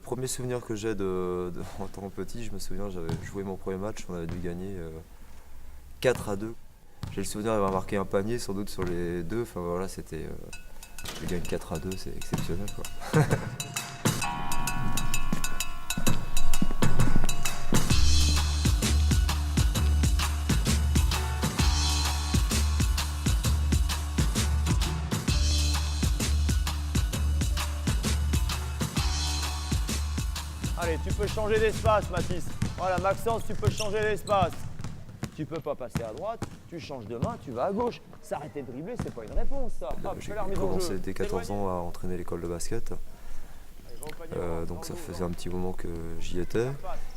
premier souvenir que j'ai en tant que petit, je me souviens, j'avais joué mon premier match, on avait dû gagner 4-2. J'ai le souvenir d'avoir marqué un panier sans doute sur les deux, enfin voilà, c'était... je gagne 4-2, c'est exceptionnel quoi. Allez, tu peux changer d'espace, Mathis. Voilà, Maxence, tu peux changer d'espace. Tu peux pas passer à droite, tu changes de main, tu vas à gauche. S'arrêter de dribbler, c'est pas une réponse, ça. Hop, J'ai fais la remise en commencé jeu. dès 14 ans à entraîner l'école de basket. Donc ça faisait un petit moment que j'y étais.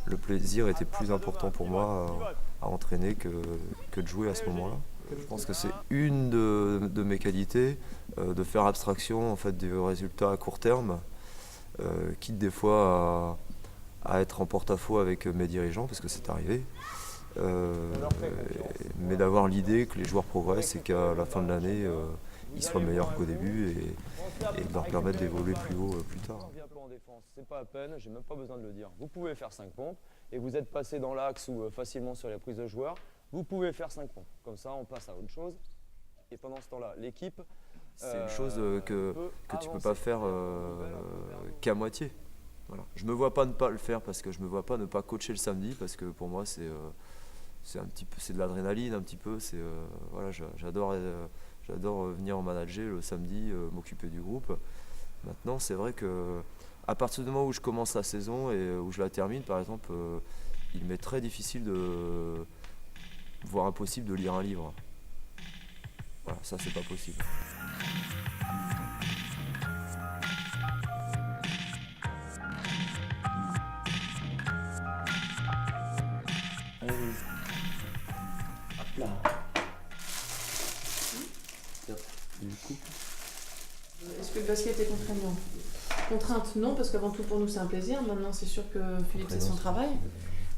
Le plaisir était plus important pour moi à entraîner que de jouer à ce moment-là. Je pense que c'est une de mes qualités, de faire abstraction en fait, des résultats à court terme, quitte des fois à être en porte-à-faux avec mes dirigeants, parce que c'est arrivé. Mais d'avoir l'idée que les joueurs progressent et qu'à la fin de l'année, ils soient meilleurs qu'au début et de leur permettre d'évoluer plus haut plus tard. C'est pas à peine, j'ai même pas besoin de le dire. Vous pouvez faire 5 pompes et vous êtes passé dans l'axe ou facilement sur les prises de joueurs. Vous pouvez faire 5 pompes. Comme ça, on passe à autre chose. Et pendant ce temps-là, l'équipe. C'est une chose que tu peux pas faire qu'à moitié. Voilà. Je me vois pas ne pas le faire parce que je me vois pas ne pas coacher le samedi parce que pour moi c'est un petit peu c'est de l'adrénaline un petit peu. C'est voilà, j'adore venir en manager le samedi, m'occuper du groupe. Maintenant, c'est vrai que à partir du moment où je commence la saison et où je la termine, par exemple, il m'est très difficile voire impossible de lire un livre. Voilà, ça c'est pas possible. Allez, hop là. Du coup. Est-ce que le basket est contraignant? Contrainte, non, parce qu'avant tout pour nous c'est un plaisir. Maintenant c'est sûr que Philippe c'est son travail.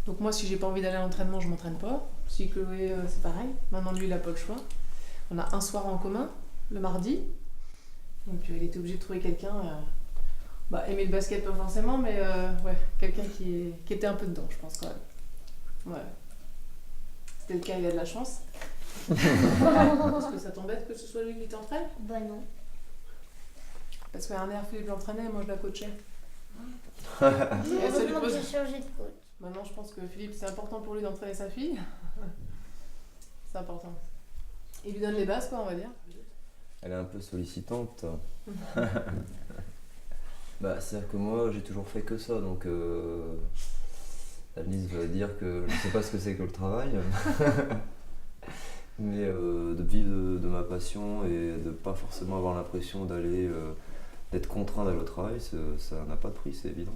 Donc moi si j'ai pas envie d'aller à l'entraînement, je m'entraîne pas. Si Chloé c'est pareil. Maintenant lui il a pas le choix. On a un soir en commun, le mardi. Donc il était obligé de trouver quelqu'un, aimer le basket pas forcément, mais ouais, quelqu'un qui était un peu dedans, je pense quand même. Ouais. C'était le cas, il a de la chance. Est-ce que ça t'embête que ce soit lui qui t'entraîne? Bah non. Parce qu'à un air, Philippe l'entraînait et moi je la coachais. C'est heureusement que j'ai changé de coach. Maintenant, je pense que Philippe, c'est important pour lui d'entraîner sa fille. C'est important. Il lui donne les bases, quoi, on va dire. Elle est un peu sollicitante. C'est-à-dire que moi, j'ai toujours fait que ça, donc Alice va dire que je ne sais pas ce que c'est que le travail. Mais de vivre de ma passion et de ne pas forcément avoir l'impression d'être contraint d'aller au travail, ça n'a pas de prix, c'est évident.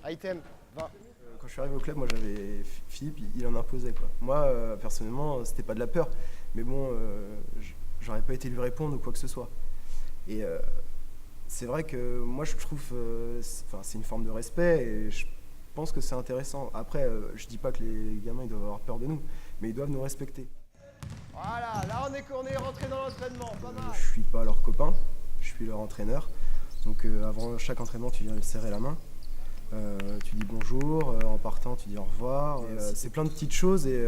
Item 20. Quand je suis arrivé au club, moi j'avais Philippe, il en imposait quoi. Moi personnellement, c'était pas de la peur, mais bon, j'aurais pas été lui répondre ou quoi que ce soit. Et c'est vrai que moi je trouve, c'est une forme de respect et je pense que c'est intéressant. Après, je dis pas que les gamins ils doivent avoir peur de nous, mais ils doivent nous respecter. Voilà, là on est rentré dans l'entraînement, pas mal. Je suis pas leur copain, je suis leur entraîneur. Donc avant chaque entraînement, tu viens lui serrer la main. Tu dis bonjour, en partant tu dis au revoir. C'est plein de petites choses et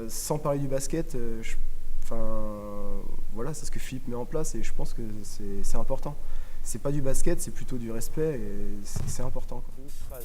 sans parler du basket, voilà, c'est ce que Philippe met en place et je pense que c'est important. C'est pas du basket, c'est plutôt du respect et c'est important, quoi. 12, 13.